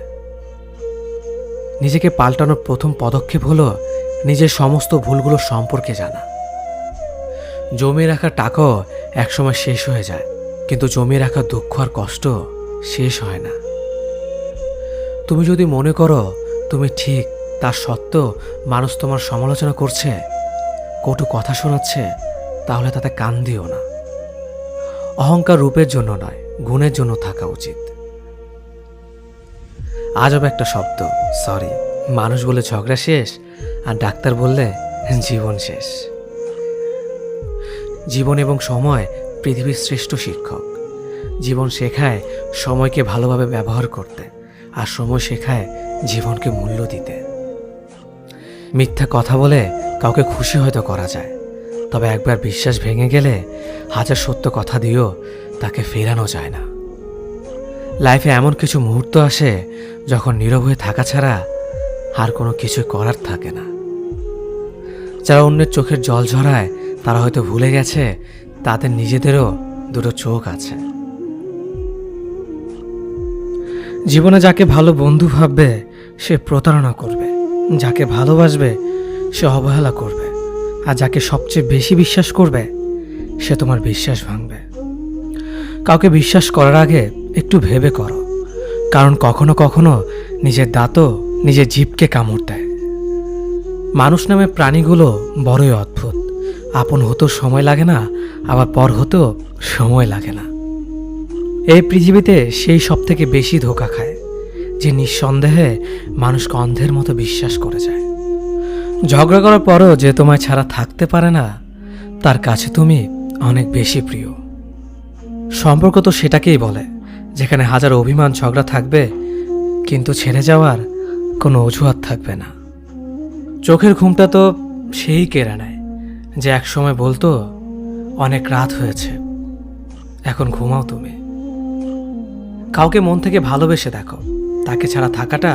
নিজেকে পাল্টানোর প্রথম পদক্ষেপ হলো নিজের সমস্ত ভুলগুলো সম্পর্কে জানা। জমিয়ে রাখা টাকাও একসময় শেষ হয়ে যায়, কিন্তু জমিয়ে রাখা দুঃখ আর কষ্ট শেষ হয় না। তুমি যদি মনে করো তুমি ঠিক, তার সত্ত্বেও মানুষ তোমার সমালোচনা করছে, কটু কথা শোনাচ্ছে, তাহলে তাতে কান দিও না। অহংকার রূপের জন্য নয়, গুণের জন্য থাকা উচিত। আজব একটা শব্দ সরি। মানুষ বলে ঝগড়া শেষ, আর ডাক্তার বললে জীবন শেষ। জীবন এবং সময় পৃথিবীর শ্রেষ্ঠ শিক্ষক। জীবন শেখায় সময়কে ভালোভাবে ব্যবহার করতে, আর সময় শেখায় জীবনকে মূল্য দিতে। মিথ্যা কথা বলে কাউকে খুশি হয়তো করা যায়, তবে একবার বিশ্বাস ভেঙে গেলে হাজার সত্য কথা দিয়েও তাকে ফেরানো যায় না। লাইফে এমন কিছু মুহূর্ত আসে যখন নীরব হয়ে থাকা ছাড়া আর কোনো কিছু করার থাকে না। যারা অন্যের চোখের জল ঝরায় তারা হয়তো ভুলে গেছে তাদের নিজেদেরও দুটো চোখ আছে। জীবনে যাকে ভালো বন্ধু ভাববে সে প্রতারণা করবে, যাকে ভালোবাসবে সে অবহেলা করবে, আর যাকে সবচেয়ে বেশি বিশ্বাস করবে সে তোমার বিশ্বাস ভাঙবে। কাউকে বিশ্বাস করার আগে একটু ভেবে করো, কারণ কখনো কখনো নিজের দাঁতও নিজের জিভকে কামড় দেয়। মানুষ নামে প্রাণীগুলো বড়ই অদ্ভুত। আপন হতেও সময় লাগে না, আবার পর হতেও সময় লাগে না। এই পৃথিবীতে সেই সব থেকে বেশি ধোঁকা খায় যে নিঃসন্দেহে মানুষকে অন্ধের মতো বিশ্বাস করে যায়। ঝগড়া করার পরও যে তোমায় ছাড়া থাকতে পারে না, তার কাছে তুমি অনেক বেশি প্রিয়। সম্পর্ক তো সেটাকেই বলে যেখানে হাজার অভিমান ঝগড়া থাকবে, কিন্তু ছেড়ে যাওয়ার কোনো অজুহাত থাকবে না। চোখের ঘুমটা তো সেই কেড়ে নেয় যে একসময় বলতো, অনেক রাত হয়েছে, এখন ঘুমাও তুমি। কাউকে মন থেকে ভালোবেসে দেখো, তাকে ছাড়া থাকাটা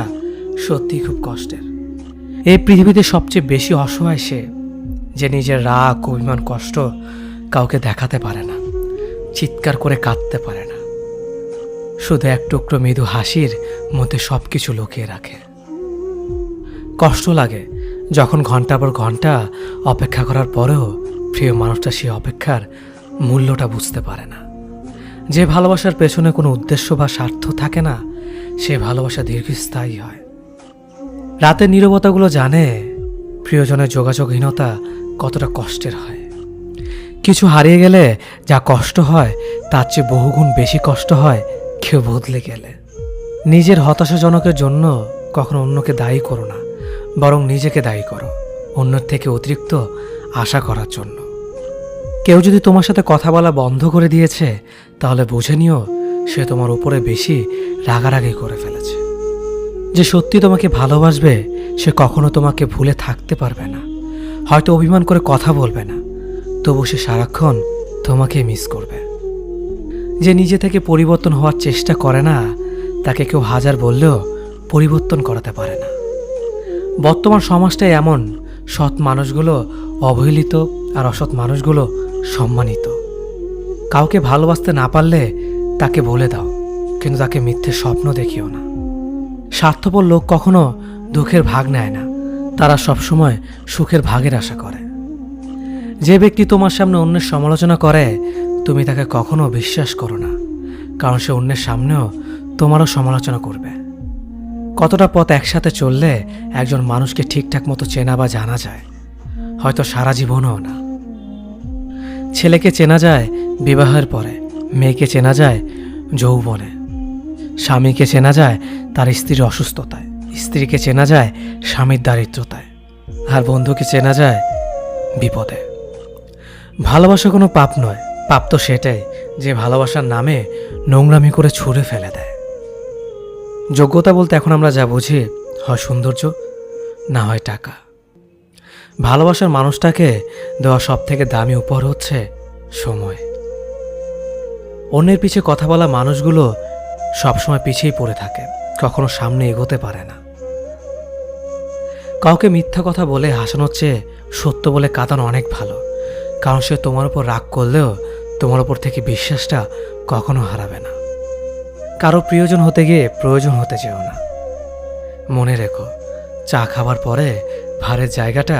সত্যিই খুব কষ্টের। এই পৃথিবীতে সবচেয়ে বেশি অসহায় সে, যে নিজের রাগ, অভিমান, কষ্ট কাউকে দেখাতে পারে না, চিৎকার করে কাঁদতে পারে না, শুধু এক টুকরো মৃদু হাসির মধ্যে সব কিছু লুকিয়ে রাখে। কষ্ট লাগে যখন ঘন্টার পর ঘন্টা অপেক্ষা করার পরেও প্রিয় মানুষটা সেই অপেক্ষার মূল্যটা বুঝতে পারে না। যে ভালোবাসার পেছনে কোনো উদ্দেশ্য বা স্বার্থ থাকে না, সে ভালোবাসা দীর্ঘস্থায়ী হয়। রাতের নীরবতাগুলো জানে প্রিয়জনের যোগাযোগহীনতা কতটা কষ্টের হয়। কিছু হারিয়ে গেলে যা কষ্ট হয়, তার চেয়ে বহুগুণ বেশি কষ্ট হয় কেউ বদলে গেলে। নিজের হতাশাজনকের জন্য কখনো অন্যকে দায়ী করো না, বরং নিজেকে দায়ী করো অন্যের থেকে অতিরিক্ত আশা করার জন্য। কেউ যদি তোমার সাথে কথা বলা বন্ধ করে দিয়েছে, তাহলে বুঝে নিও সে তোমার উপরে বেশি রাগারাগি করে ফেলেছে। যে সত্যি তোমাকে ভালোবাসবে, সে কখনো তোমাকে ভুলে থাকতে পারবে না। হয়তো অভিমান করে কথা বলবে না, তবু সে সারাক্ষণ তোমাকে মিস করবে। যে নিজে থেকে পরিবর্তন হওয়ার চেষ্টা করে না, তাকে কেউ হাজার বললেও পরিবর্তন করাতে পারে না। বর্তমান সমাজটাই এমন, সৎ মানুষগুলো অবহেলিত আর অসৎ মানুষগুলো সম্মানিত। কাউকে ভালোবাসতে না পারলে তাকে বলে দাও, কিন্তু তাকে মিথ্যে স্বপ্ন দেখিও না। স্বার্থপর লোক কখনো দুঃখের ভাগ নেয় না, তারা সবসময় সুখের ভাগের আশা করে। যে ব্যক্তি তোমার সামনে অন্যের সমালোচনা করে, তুমি তাকে কখনো বিশ্বাস করো না, কারণ সে অন্যের সামনেও তোমারও সমালোচনা করবে। কতটা পথ একসাথে চললে একজন মানুষকে ঠিকঠাক মতো চেনা বা জানা যায়, হয়তো সারা জীবনও না। ছেলেকে চেনা যায় বিবাহের পরে, মেয়েকে চেনা যায় যৌবনে, স্বামীকে চেনা যায় তার স্ত্রীর অসুস্থতায়, স্ত্রীকে চেনা যায় স্বামীর দারিদ্রতায়, আর বন্ধুকে চেনা যায় বিপদে। ভালোবাসা কোনো পাপ নয়, পাপ তো সেটাই যে ভালোবাসার নামে নোংরামি করে ছুঁড়ে ফেলে দেয়। যোগ্যতা বলতে এখন আমরা যা বুঝি, হয় সৌন্দর্য, না হয় টাকা। ভালোবাসার মানুষটাকে দেওয়া সব থেকে দামি উপহার হচ্ছে সময়। অন্যের পিছে কথা বলা মানুষগুলো সবসময় পিছিয়েই পড়ে থাকে, কখনো সামনে এগোতে পারে না। কাউকে মিথ্যা কথা বলে হাসানোর চেয়ে সত্য বলে কাঁদানো অনেক ভালো, কারণ সে তোমার উপর রাগ করলেও তোমার উপর থেকে বিশ্বাসটা কখনো হারাবে না। কারো প্রিয়জন হতে গিয়ে প্রয়োজন হতে চেও না। মনে রেখো, চা খাবার পরে ভারের জায়গাটা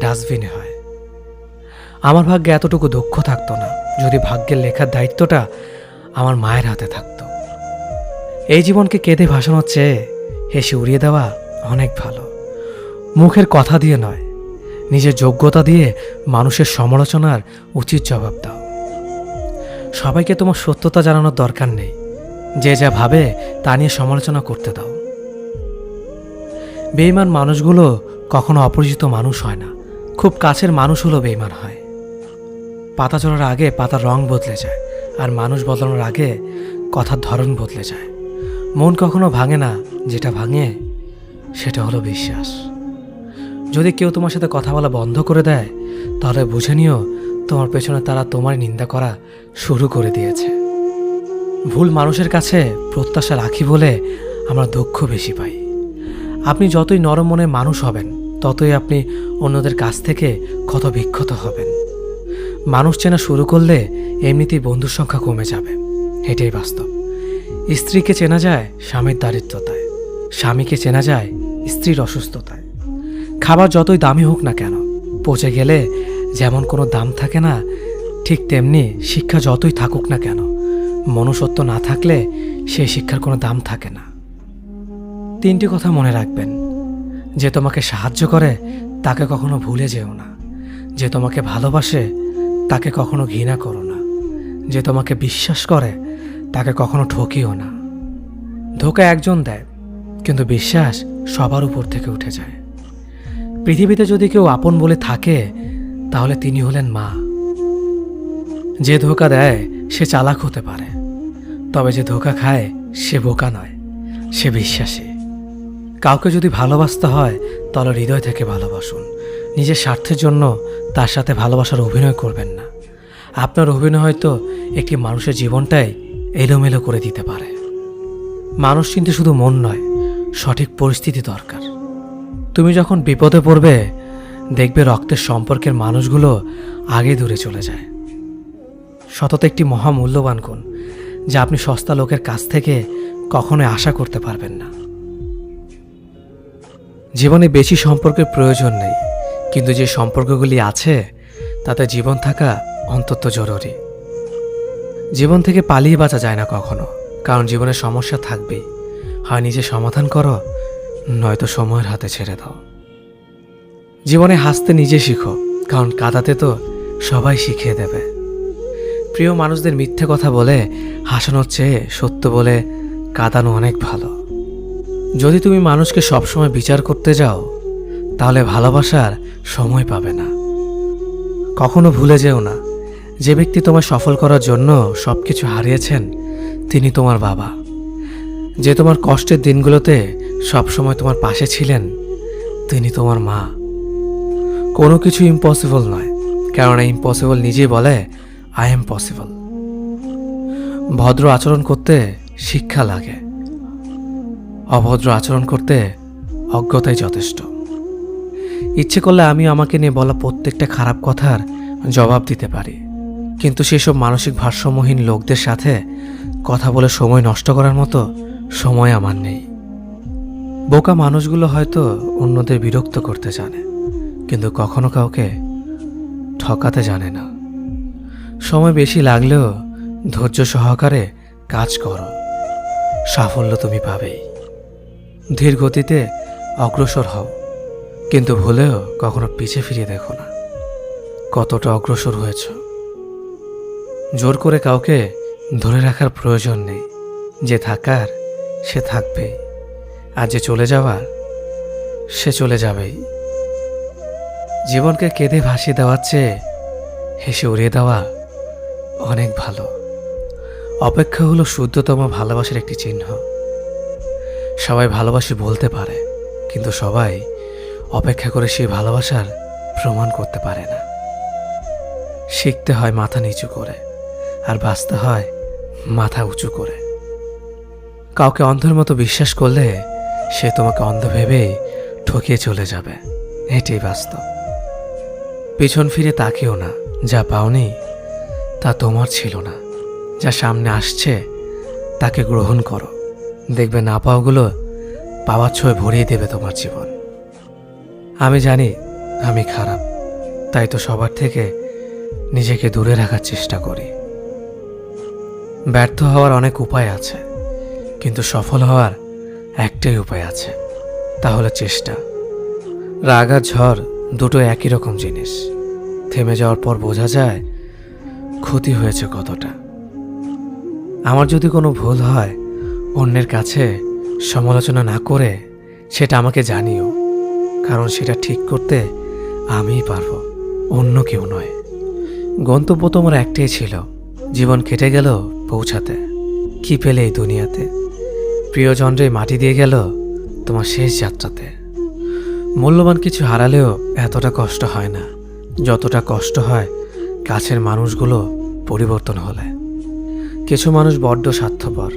ডাস্টবিনে হয়। আমার ভাগ্যে এতটুকু দুঃখ থাকতো না যদি ভাগ্যের লেখার দায়িত্বটা আমার মায়ের হাতে থাকতো। এই জীবনকে কেঁদে ভাসানোর চেয়ে হেসে উড়িয়ে দেওয়া অনেক ভালো। মুখের কথা দিয়ে নয়, নিজের যোগ্যতা দিয়ে মানুষের সমালোচনার উচিত জবাব দাও। সবাইকে তোমার সত্যতা জানানোর দরকার নেই, যে যা ভাবে তা নিয়ে সমালোচনা করতে দাও। বেঈমান মানুষগুলো কখনো অপরিচিত মানুষ হয় না, খুব কাছের মানুষ হলো বেঈমান হয়। পাতা ঝরার আগে পাতার রং বদলে যায়, আর মানুষ বদলানোর আগে কথার ধরন বদলে যায়। মন কখনো ভাঙে না, যেটা ভাঙে সেটা হলো বিশ্বাস। যদি কেউ তোমার সাথে কথা বলা বন্ধ করে দেয়, তাহলে বুঝে নিও তোমার পেছনে তারা তোমার নিন্দা করা শুরু করে দিয়েছে। ভুল মানুষের কাছে প্রত্যাশা রাখি বলে আমরা দুঃখ বেশি পাই। আপনি যতই নরম মনের মানুষ হবেন, ততই আপনি অন্যদের কাছ থেকে ক্ষত বিক্ষত হবেন। মানুষ চেনা শুরু করলে এমনিতেই বন্ধুর সংখ্যা কমে যাবে, এটাই বাস্তব। স্ত্রীকে চেনা যায় স্বামীর দারিদ্রতায়, স্বামীকে চেনা যায় স্ত্রীর অসুস্থতায়। খাবার যতই দামি হোক না কেন, পচে গেলে যেমন কোনো দাম থাকে না, ঠিক তেমনি শিক্ষা যতই থাকুক না কেন, মনুষ্যত্ব না থাকলে সেই শিক্ষার কোনো দাম থাকে না। 3টি কথা মনে রাখবেন: যে তোমাকে সাহায্য করে তাকে কখনো ভুলে যেও না, যে তোমাকে ভালোবাসে তাকে কখনো ঘৃণা করো না, যে তোমাকে বিশ্বাস করে তাকে কখনো ঠকিও না। ধোঁকা একজন দেয়, কিন্তু বিশ্বাস সবার উপর থেকে উঠে যায়। পৃথিবীতে যদি কেউ আপন বলে থাকে, তাহলে তিনি হলেন মা। যে ধোঁকা দেয় সে চালাক হতে পারে, তবে যে ধোঁকা খায় সে বোকা নয়, সে বিশ্বাসী। কাউকে যদি ভালোবাসতে হয়, তাহলে হৃদয় থেকে ভালোবাসুন, নিজের স্বার্থের জন্য তার সাথে ভালোবাসার অভিনয় করবেন না। আপনার অভিনয় হয়তো একটি মানুষের জীবনটাই এলোমেলো করে দিতে পারে। মানুষ চিনতে শুধু মন নয়, সঠিক পরিস্থিতি দরকার। তুমি যখন বিপদে পড়বে, দেখবে রক্তের সম্পর্কের মানুষগুলো আগে দূরে চলে যায়। সততা একটি মহামূল্যবান গুণ, যা আপনি সস্তা লোকের কাছ থেকে কখনোই আশা করতে পারবেন না। জীবনে বেশি সম্পর্কের প্রয়োজন নেই, কিন্তু যে সম্পর্কগুলি আছে তাতে জীবন থাকা অন্তত জরুরি। জীবন থেকে পালিয়ে বাঁচা যায় না কখনো, কারণ জীবনে সমস্যা থাকবেই। হয় নিজে সমাধান করো, নয়তো সময়ের হাতে ছেড়ে দাও। জীবনে হাসতে নিজে শিখো, কারণ কাঁদাতে তো সবাই শিখিয়ে দেবে। প্রিয় মানুষদের মিথ্যে কথা বলে হাসানোর চেয়ে সত্য বলে কাঁদানো অনেক ভালো। যদি তুমি মানুষকে সবসময় বিচার করতে যাও, তাহলে ভালোবাসার সময় পাবে না। কখনো ভুলে যেও না, যে ব্যক্তি তোমায় সফল করার জন্য সবকিছু হারিয়েছেন, তিনি তোমার বাবা। যে তোমার কষ্টের দিনগুলোতে সবসময় তোমার পাশে ছিলেন, তিনি তোমার মা। কোনো কিছু ইম্পসিবল নয়, কেননা ইম্পসিবল নিজেই বলে আই এম পসিবল। ভদ্র আচরণ করতে শিক্ষা লাগে, অভদ্র আচরণ করতে অজ্ঞতাই যথেষ্ট। ইচ্ছে করলে আমি আমাকে নিয়ে বলা প্রত্যেকটা খারাপ কথার জবাব দিতে পারি, কিন্তু সেসব মানসিক ভারসাম্যহীন লোকদের সাথে কথা বলে সময় নষ্ট করার মতো সময় আমার নেই। বোকা মানুষগুলো হয়তো অন্যদের বিরক্ত করতে জানে, কিন্তু কখনো কাউকে ঠকাতে জানে না। সময় বেশি লাগলেও ধৈর্য সহকারে কাজ করো, সাফল্য তুমি পাবেই। ধীর গতিতে অগ্রসর হও, কিন্তু ভুলেও কখনো পিছে ফিরে দেখো না কতটা অগ্রসর হয়েছ। জোর করে কাউকে ধরে রাখার প্রয়োজন নেই। যে থাকার সে থাকবেই, আর যে চলে যাওয়ার সে চলে যাবেই। জীবনকে কেঁদে ভাসিয়ে দেওয়ার চেয়ে হেসে উড়িয়ে দেওয়া অনেক ভালো। অপেক্ষা হলো শুদ্ধতম ভালোবাসার একটি চিহ্ন। সবাই ভালোবাসি বলতে পারে, কিন্তু সবাই অপেক্ষা করে সেই ভালোবাসার প্রমাণ করতে পারে না। শিখতে হয় মাথা নিচু করে, আর বাঁচতে হয় মাথা উঁচু করে। কাউকে অন্ধের মতো বিশ্বাস করলে সে তোমাকে অন্ধ ভেবেই ঠকিয়ে চলে যাবে, এটাই বাস্তব। পিছন ফিরে তাকিও না, যা পাওনি তা তোমার ছিল না। যা সামনে আসছে তাকে গ্রহণ করো, দেখবে না পাওয়াগুলো পাওয়ার ছোঁয় ভরিয়ে দেবে তোমার জীবন। আমি জানি আমি খারাপ, তাই তো সবার থেকে নিজেকে দূরে রাখার চেষ্টা করি। ব্যর্থ হওয়ার অনেক উপায় আছে, কিন্তু সফল হওয়ার একটাই উপায় আছে, তা হলো চেষ্টা। রাগ আর ঝড় দুটো একই রকম জিনিস। থেমে যাওয়ার পর বোঝা যায় ক্ষতি হয়েছে কতটা। আমার যদি কোনো ভুল হয়, অন্যের কাছে সমালোচনা না করে সেটা আমাকে জানিও, কারণ সেটা ঠিক করতে আমিই পারবো, অন্য কেউ নয়। গন্তব্য তোমার একটাই ছিল, জীবন কেটে গেল পৌঁছাতে। কি পেলে এই দুনিয়াতে? প্রিয়জনরে মাটি দিয়ে গেল তোমার শেষ যাত্রাতে। মূল্যবান কিছু হারালেও এতটা কষ্ট হয় না, যতটা কষ্ট হয় কাছের মানুষগুলো পরিবর্তন হলে। কিছু মানুষ বড্ড স্বার্থপর,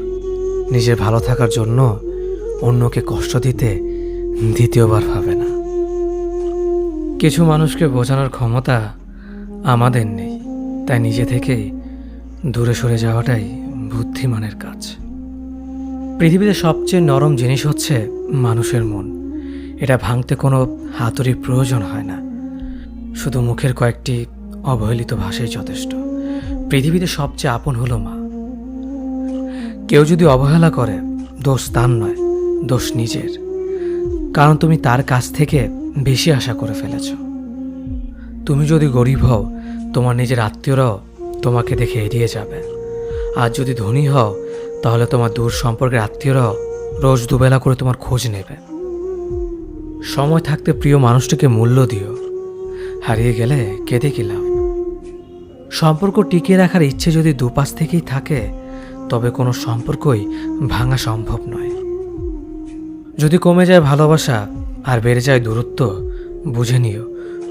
নিজের ভালো থাকার জন্য অন্যকে কষ্ট দিতে দ্বিতীয়বার ভাবে না। কিছু মানুষকে বোঝানোর ক্ষমতা আমাদের নেই, তাই নিজে থেকেই দূরে সরে যাওয়াটাই বুদ্ধিমানের কাজ। পৃথিবীতে সবচেয়ে নরম জিনিস হচ্ছে মানুষের মন। এটা ভাঙতে কোনো হাতুড়ির প্রয়োজন হয় না, শুধু মুখের কয়েকটি অবহেলিত ভাষাই যথেষ্ট। পৃথিবীতে সবচেয়ে আপন হলো মা। কেউ যদি অবহেলা করে, দোষ তার নয়, দোষ নিজের, কারণ তুমি তার কাছ থেকে বেশি আশা করে ফেলেছ। তুমি যদি গরিব হও, তোমার নিজের আত্মীয়রাও তোমাকে দেখে এড়িয়ে যাবে। আর যদি ধনী হও, তাহলে তোমার দূর সম্পর্কের আত্মীয়রাও রোজ দুবেলা করে তোমার খোঁজ নেবে। সময় থাকতে প্রিয় মানুষটিকে মূল্য দিও, হারিয়ে গেলে কেঁদে কি লাভ? সম্পর্ক টিকিয়ে রাখার ইচ্ছে যদি দুপাশ থেকেই থাকে, তবে কোনো সম্পর্কই ভাঙা সম্ভব নয়। যদি কমে যায় ভালোবাসা আর বেড়ে যায় দূরত্ব, বুঝে নিও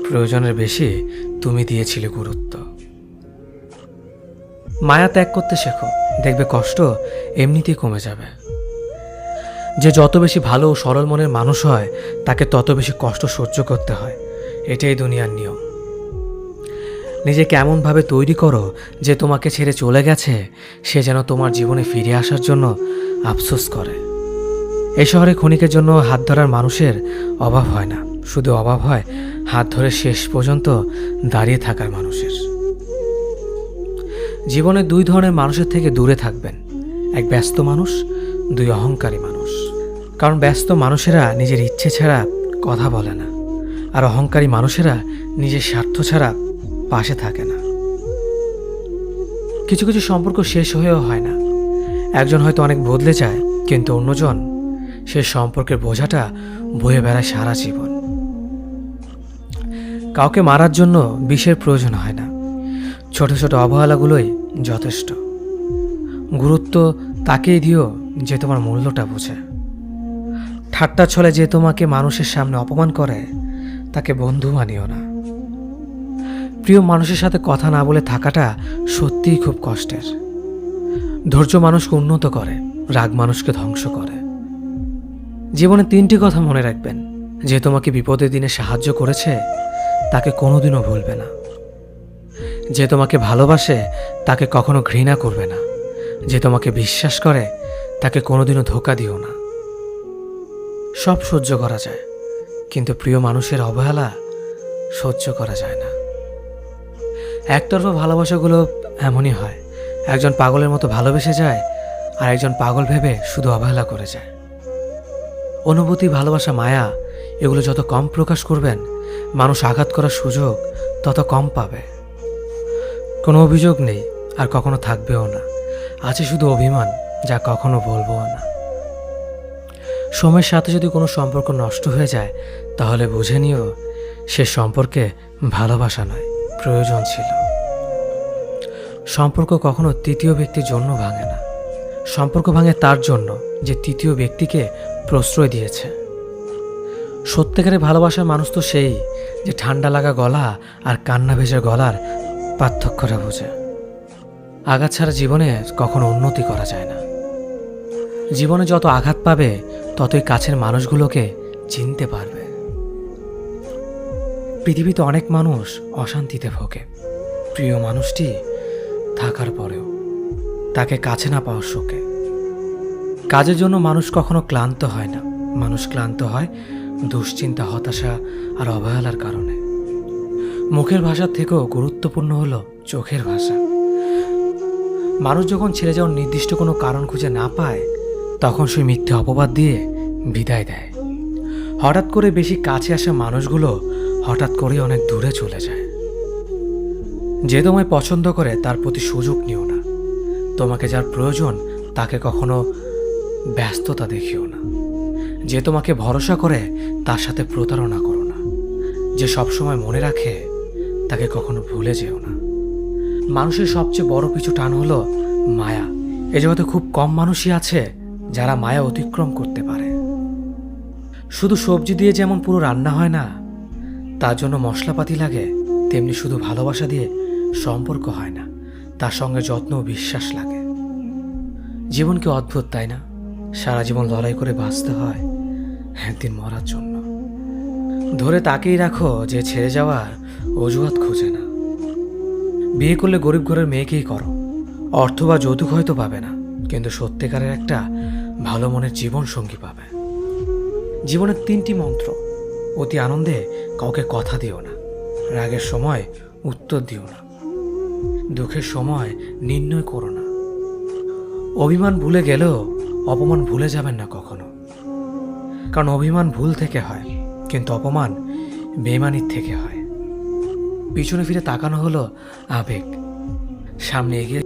প্রয়োজনের বেশি তুমি দিয়েছিলে গুরুত্ব। মায়া ত্যাগ করতে শেখো, দেখবে কষ্ট এমনিতেই কমে যাবে। যে যত বেশি ভালো ও সরল মনের মানুষ হয় তাকে তত বেশি কষ্ট সহ্য করতে হয়, এটাই দুনিয়ার নিয়ম। নিজেকে এমনভাবে তৈরি করো যে তোমাকে ছেড়ে চলে গেছে সে যেন তোমার জীবনে ফিরে আসার জন্য আফসোস করে। এই শহরে ক্ষণিকের জন্য হাত ধরার মানুষের অভাব হয় না, শুধু অভাব হয় হাত ধরে শেষ পর্যন্ত দাঁড়িয়ে থাকার মানুষের। জীবনে দুই ধরনের মানুষের থেকে দূরে থাকবেন, এক ব্যস্ত মানুষ, দুই অহংকারী মানুষ। কারণ ব্যস্ত মানুষেরা নিজের ইচ্ছে ছাড়া কথা বলে না, আর অহংকারী মানুষেরা নিজের স্বার্থ ছাড়া পাশে থাকে না। কিছু কিছু সম্পর্ক শেষ হয়েও হয় না। একজন হয়তো অনেক বদলে যায়, কিন্তু অন্যজন সে সম্পর্কের বোঝাটা বয়ে বেড়ায় সারা জীবন। কাউকে মারার জন্য বিষের প্রয়োজন হয় না, ছোট ছোট অবহেলাগুলোই যথেষ্ট। গুরুত্ব তাকেই দিও যে তোমার মূল্যটা বোঝে। ঠাট্টা ছলে যে তোমাকে মানুষের সামনে অপমান করে তাকে বন্ধু মানিও না। প্রিয় মানুষের সাথে কথা না বলে থাকাটা সত্যিই খুব কষ্টের। ধৈর্য মানুষকে উন্নত করে, রাগ মানুষকে ধ্বংস করে। জীবনে তিনটি কথা মনে রাখবেন, যে তোমাকে বিপদের দিনে সাহায্য করেছে তাকে কোনোদিনও ভুলবে না। যে তোমাকে ভালোবাসে তাকে কখনো ঘৃণা করবে না। যে তোমাকে বিশ্বাস করে তাকে কোনোদিনও ধোঁকা দিও না। সব সহ্য করা যায়, কিন্তু প্রিয় মানুষের অবহেলা সহ্য করা যায় না। একতরফা ভালোবাসাগুলো এমনই হয়, একজন পাগলের মতো ভালোবেসে যায় আর একজন পাগল ভেবে শুধু অবহেলা করে যায়। অনুভূতি, ভালোবাসা, মায়া এগুলো যত কম প্রকাশ করবেন, মানুষ আঘাত করার সুযোগ তত কম পাবে। কোনো অভিযোগ নেই আর কখনো থাকবেও না, আছে শুধু অভিমান, যা কখনো বলবো না। সময়ের সাথে যদি কোনো সম্পর্ক নষ্ট হয়ে যায় তাহলে বুঝে নিও সে সম্পর্কে ভালোবাসা নয়, প্রয়োজন ছিল। সম্পর্ক কখনো তৃতীয় ব্যক্তির জন্য ভাঙে না, সম্পর্ক ভাঙে তার জন্য যে তৃতীয় ব্যক্তিকে প্রশ্রয় দিয়েছে। সত্যিকারের ভালোবাসার মানুষ তো সেই যে ঠান্ডা লাগা গলা আর কান্না ভেজা গলার পার্থক্যটা বোঝে। আঘাত ছাড়া জীবনে কখনো উন্নতি করা যায় না। জীবনে যত আঘাত পাবে ততই কাছের মানুষগুলোকে চিনতে পারবে। পৃথিবীতে অনেক মানুষ অশান্তিতে ভোগে, প্রিয় মানুষটি থাকার পরেও তাকে কাছে না পাওয়ার শোকে। কাজের জন্য মানুষ কখনো ক্লান্ত হয় না, মানুষ ক্লান্ত হয় দুশ্চিন্তা, হতাশা আর অবহেলার কারণে। মুখের ভাষার থেকেও গুরুত্বপূর্ণ হলো চোখের ভাষা। মানুষ যখন ছেড়ে যাওয়ার নির্দিষ্ট কোনো কারণ খুঁজে না পায় তখন সে মিথ্যে অপবাদ দিয়ে বিদায় দেয়। হঠাৎ করে বেশি কাছে আসা মানুষগুলো হঠাৎ করে অনেক দূরে চলে যায়। যে তোমায় পছন্দ করে তার প্রতি সুযোগ নিও না। তোমাকে যার প্রয়োজন তাকে কখনো ব্যস্ততা দেখিও না। যে তোমাকে ভরসা করে তার সাথে প্রতারণা করো না। যে সবসময় মনে রাখে তাকে কখনো ভুলে যেও না। মানুষের সবচেয়ে বড় পিছু টান হলো মায়া। এ জগতে খুব কম মানুষই আছে যারা মায়া অতিক্রম করতে পারে। শুধু সবজি দিয়ে যেমন পুরো রান্না হয় না, তার জন্য মশলাপাতি লাগে, তেমনি শুধু ভালোবাসা দিয়ে সম্পর্ক হয় না, তার সঙ্গে যত্ন ও বিশ্বাস লাগে। জীবন কি অদ্ভুত, তাই না? সারা জীবন লড়াই করে বাঁচতে হয় একদিন মরার জন্য। ধরে তাকেই রাখো যে ছেড়ে যাওয়ার অজুহাত খোঁজে না। বিয়ে করলে গরিব ঘরের মেয়েকেই করো। অর্থ বা যৌতুক হয়তো পাবে না, কিন্তু সত্যিকারের একটা ভালো মনের জীবন সঙ্গী পাবে। জীবনের তিনটি মন্ত্র: অতি আনন্দে কাউকে কথা দিও না, রাগের সময় উত্তর দিও না, দুঃখের সময় নির্ণয় করো না। অভিমান ভুলে গেলেও অপমান ভুলে যাবেন না কখনো, কারণ অভিমান ভুল থেকে হয়, কিন্তু অপমান বেইমানির থেকে হয়। পিছনে ফিরে তাকানো হলো আবেগ, সামনে এগিয়ে